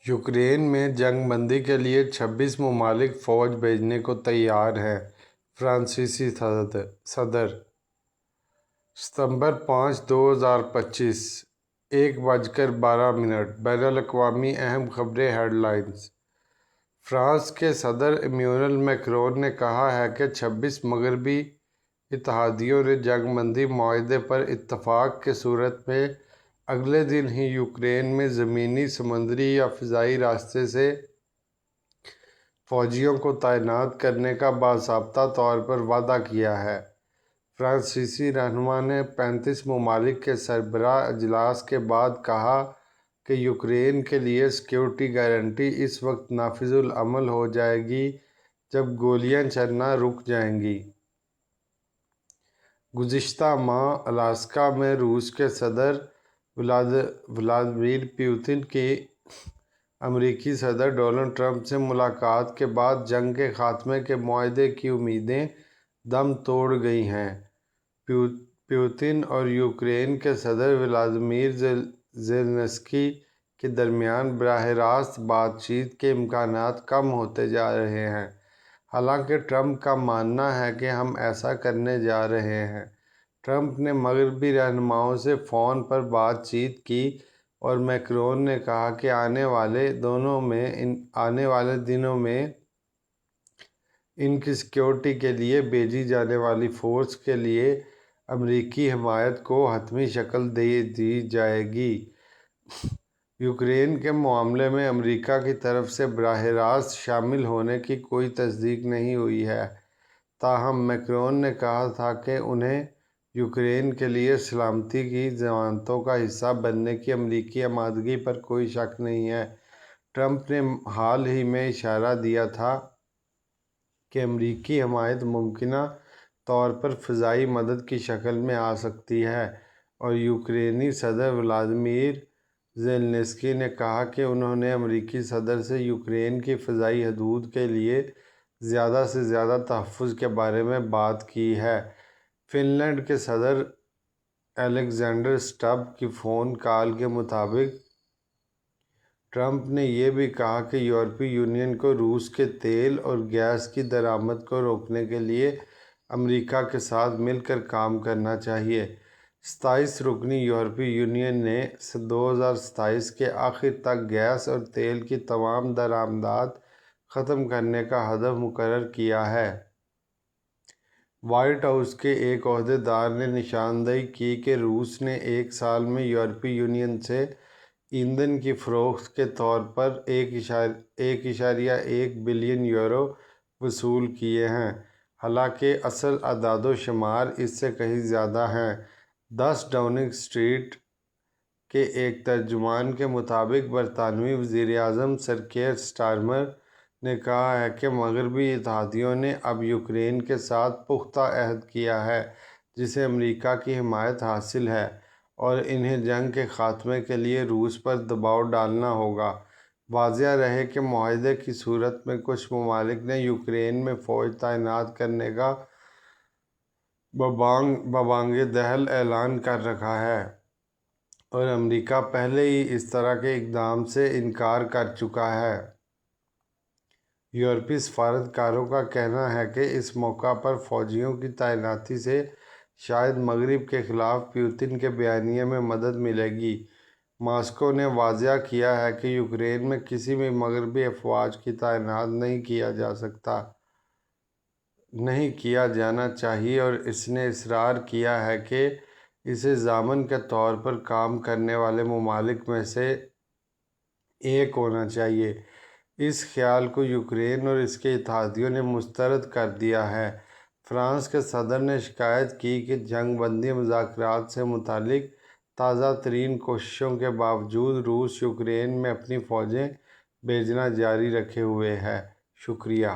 Ukraine میں جنگ بندی کے لیے 26 ممالک فوج بھیجنے کو تیار ہیں۔ فرانسیسی صدر ستمبر 5، 2025 1:12 بین الاقوامی اہم خبریں ہیڈ لائنز۔ فرانس کے صدر ایمانوئل میکرون نے کہا ہے کہ 26 مغربی اتحادیوں نے جنگ بندی معاہدے پر اتفاق کی صورت میں اگلے دن ہی یوکرین میں زمینی، سمندری یا فضائی راستے سے فوجیوں کو تعینات کرنے کا باضابطہ طور پر وعدہ کیا ہے۔ فرانسیسی رہنما نے 35 ممالک کے سربراہ اجلاس کے بعد کہا کہ یوکرین کے لیے سیکورٹی گارنٹی اس وقت نافذ العمل ہو جائے گی جب گولیاں چلنا رک جائیں گی۔ گزشتہ ماہ الاسکا میں روس کے صدر ولادیمیر پوتن کی امریکی صدر ڈونلڈ ٹرمپ سے ملاقات کے بعد جنگ کے خاتمے کے معاہدے کی امیدیں دم توڑ گئی ہیں۔ پوتن اور یوکرین کے صدر ولادیمیر زیلنسکی کے درمیان براہ راست بات چیت کے امکانات کم ہوتے جا رہے ہیں، حالانکہ ٹرمپ کا ماننا ہے کہ ہم ایسا کرنے جا رہے ہیں۔ ٹرمپ نے مغربی رہنماؤں سے فون پر بات چیت کی اور میکرون نے کہا کہ آنے والے دنوں میں ان کی سیکورٹی کے لیے بھیجی جانے والی فورس کے لیے امریکی حمایت کو حتمی شکل دے دی جائے گی۔ یوکرین کے معاملے میں امریکا کی طرف سے براہ راست شامل ہونے کی کوئی تصدیق نہیں ہوئی ہے، تاہم میکرون نے کہا تھا کہ انہیں یوکرین کے لیے سلامتی کی ضمانتوں کا حصہ بننے کی امریکی آمادگی پر کوئی شک نہیں ہے۔ ٹرمپ نے حال ہی میں اشارہ دیا تھا کہ امریکی حمایت ممکنہ طور پر فضائی مدد کی شکل میں آ سکتی ہے، اور یوکرینی صدر ولادیمیر زیلنسکی نے کہا کہ انہوں نے امریکی صدر سے یوکرین کی فضائی حدود کے لیے زیادہ سے زیادہ تحفظ کے بارے میں بات کی ہے۔ فن لینڈ کے صدر الیگزینڈر اسٹب کی فون کال کے مطابق ٹرمپ نے یہ بھی کہا کہ یورپی یونین کو روس کے تیل اور گیس کی درآمد کو روکنے کے لیے امریکا کے ساتھ مل کر کام کرنا چاہیے۔ 27 رکنی یورپی یونین نے 2027 کے آخر تک گیس اور تیل کی تمام درآمدات ختم کرنے کا ہدف مقرر کیا ہے۔ وائٹ ہاؤس کے ایک عہدیدار نے نشاندہی کی کہ روس نے ایک سال میں یورپی یونین سے ایندھن کی فروخت کے طور پر 1.1 بلین یورو وصول کیے ہیں، حالانکہ اصل اعداد و شمار اس سے کہیں زیادہ ہیں۔ 10 ڈاؤننگ اسٹریٹ کے ایک ترجمان کے مطابق برطانوی وزیر اعظم سر کیئر سٹارمر نے کہا ہے کہ مغربی اتحادیوں نے اب یوکرین کے ساتھ پختہ عہد کیا ہے جسے امریکا کی حمایت حاصل ہے، اور انہیں جنگ کے خاتمے کے لیے روس پر دباؤ ڈالنا ہوگا۔ واضح رہے کہ معاہدے کی صورت میں کچھ ممالک نے یوکرین میں فوج تعینات کرنے کا ببانگ دہل اعلان کر رکھا ہے، اور امریکا پہلے ہی اس طرح کے اقدام سے انکار کر چکا ہے۔ یورپی سفارتکاروں کا کہنا ہے کہ اس موقع پر فوجیوں کی تعیناتی سے شاید مغرب کے خلاف پوتن کے بیانیے میں مدد ملے گی۔ ماسکو نے واضح کیا ہے کہ یوکرین میں کسی بھی مغربی افواج کی تعینات نہیں کیا جانا چاہیے، اور اس نے اصرار کیا ہے کہ اسے ضامن کے طور پر کام کرنے والے ممالک میں سے ایک ہونا چاہیے۔ اس خیال کو یوکرین اور اس کے اتحادیوں نے مسترد کر دیا ہے۔ فرانس کے صدر نے شکایت کی کہ جنگ بندی مذاکرات سے متعلق تازہ ترین کوششوں کے باوجود روس یوکرین میں اپنی فوجیں بھیجنا جاری رکھے ہوئے ہے۔ شکریہ۔